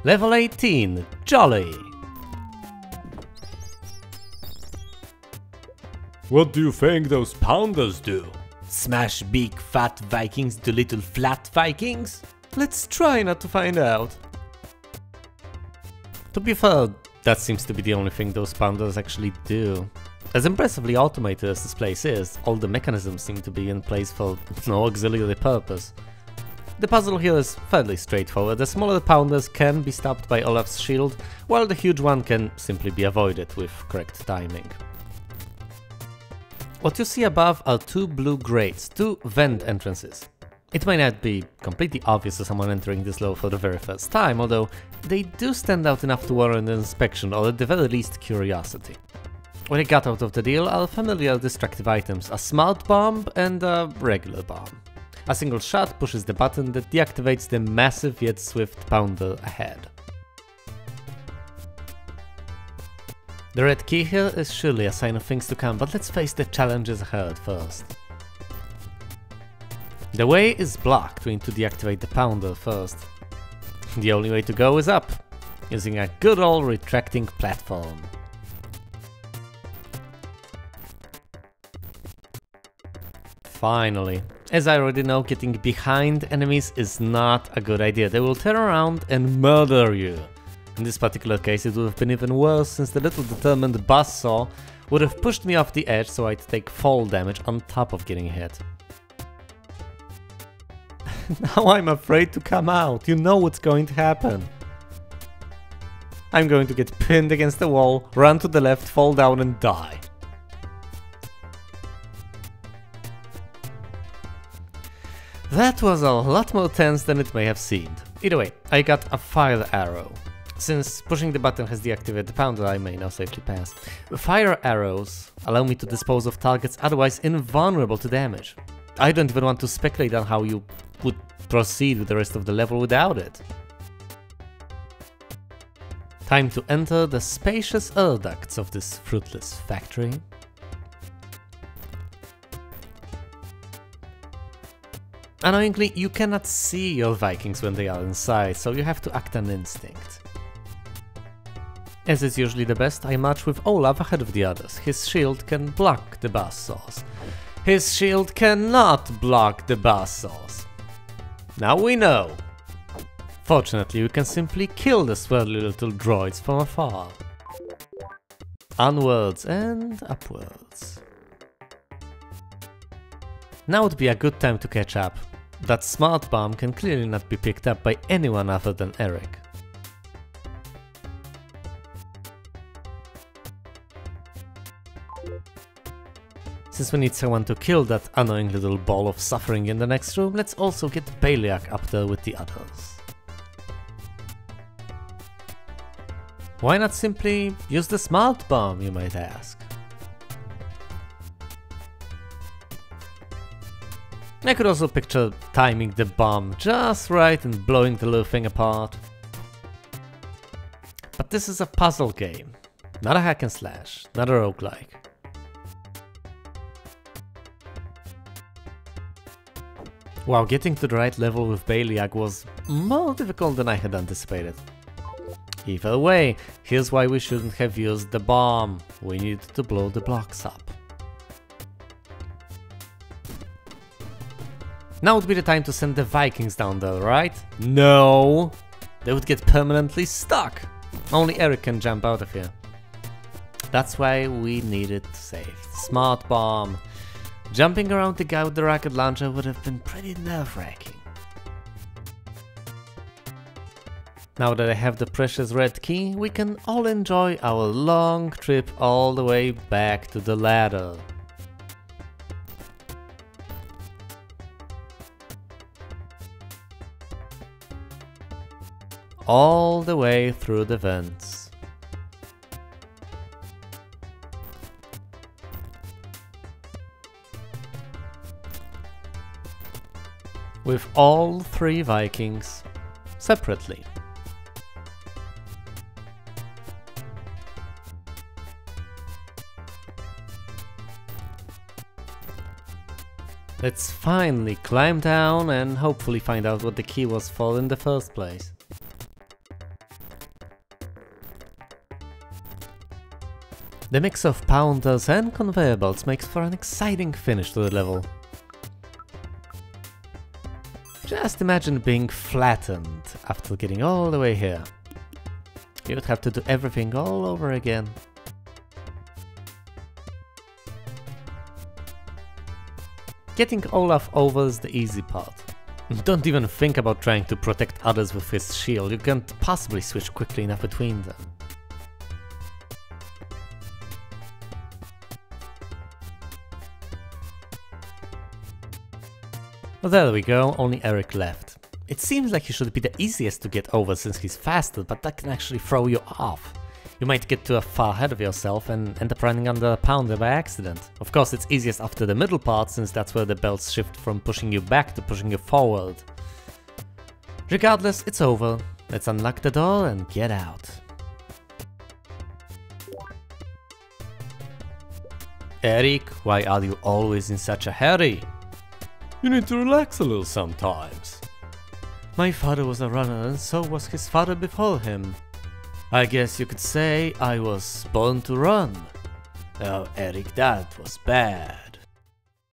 Level 18, JLLY. What do you think those pounders do? Smash big fat Vikings to little flat Vikings? Let's try not to find out. To be fair, that seems to be the only thing those pounders actually do. As impressively automated as this place is, all the mechanisms seem to be in place for no auxiliary purpose. The puzzle here is fairly straightforward. The smaller pounders can be stopped by Olaf's shield, while the huge one can simply be avoided with correct timing. What you see above are two blue grates, two vent entrances. It may not be completely obvious to someone entering this level for the very first time, although they do stand out enough to warrant inspection or at the very least curiosity. What I got out of the deal are familiar destructive items, a smart bomb and a regular bomb. A single shot pushes the button that deactivates the massive yet swift pounder ahead. The red key here is surely a sign of things to come, but let's face the challenges ahead first. The way is blocked. We need to deactivate the pounder first. The only way to go is up, using a good old retracting platform. Finally. As I already know, getting behind enemies is not a good idea. They will turn around and murder you. In this particular case it would have been even worse, since the little determined buzzsaw would have pushed me off the edge so I'd take fall damage on top of getting hit. Now I'm afraid to come out. You know what's going to happen. I'm going to get pinned against the wall, run to the left, fall down and die. That was a lot more tense than it may have seemed. Either way, I got a fire arrow. Since pushing the button has deactivated the pounder, I may now safely pass. Fire arrows allow me to dispose of targets otherwise invulnerable to damage. I don't even want to speculate on how you would proceed with the rest of the level without it. Time to enter the spacious air ducts of this fruitless factory. Annoyingly, you cannot see your Vikings when they are inside, so you have to act on instinct. As is usually the best, I march with Olaf ahead of the others. His shield can block the buzzsaws. His shield cannot block the buzzsaws. Now we know! Fortunately, we can simply kill the swirly little droids from afar. Onwards and upwards. Now would be a good time to catch up. That smart bomb can clearly not be picked up by anyone other than Eric. Since we need someone to kill that annoying little ball of suffering in the next room, let's also get Baliak up there with the others. Why not simply use the smart bomb, you might ask? I could also picture timing the bomb just right and blowing the little thing apart. But this is a puzzle game, not a hack and slash, not a roguelike. Wow, getting to the right level with Baliak was more difficult than I had anticipated. Either way, here's why we shouldn't have used the bomb. We needed to blow the blocks up. Now would be the time to send the Vikings down there, right? No! They would get permanently stuck! Only Eric can jump out of here. That's why we needed to save. Smart bomb. Jumping around the guy with the rocket launcher would have been pretty nerve-wracking. Now that I have the precious red key, we can all enjoy our long trip all the way back to the ladder. All the way through the vents. With all three Vikings separately. Let's finally climb down and hopefully find out what the key was for in the first place. The mix of pounders and conveyor belts makes for an exciting finish to the level. Just imagine being flattened after getting all the way here. You would have to do everything all over again. Getting Olaf over is the easy part. Don't even think about trying to protect others with his shield, you can't possibly switch quickly enough between them. Well, there we go, only Eric left. It seems like he should be the easiest to get over since he's faster, but that can actually throw you off. You might get too far ahead of yourself and end up running under a pounder by accident. Of course, it's easiest after the middle part, since that's where the belts shift from pushing you back to pushing you forward. Regardless, it's over. Let's unlock the door and get out. Eric, why are you always in such a hurry? You need to relax a little sometimes. My father was a runner and so was his father before him. I guess you could say I was born to run. Oh, Eric, that was bad.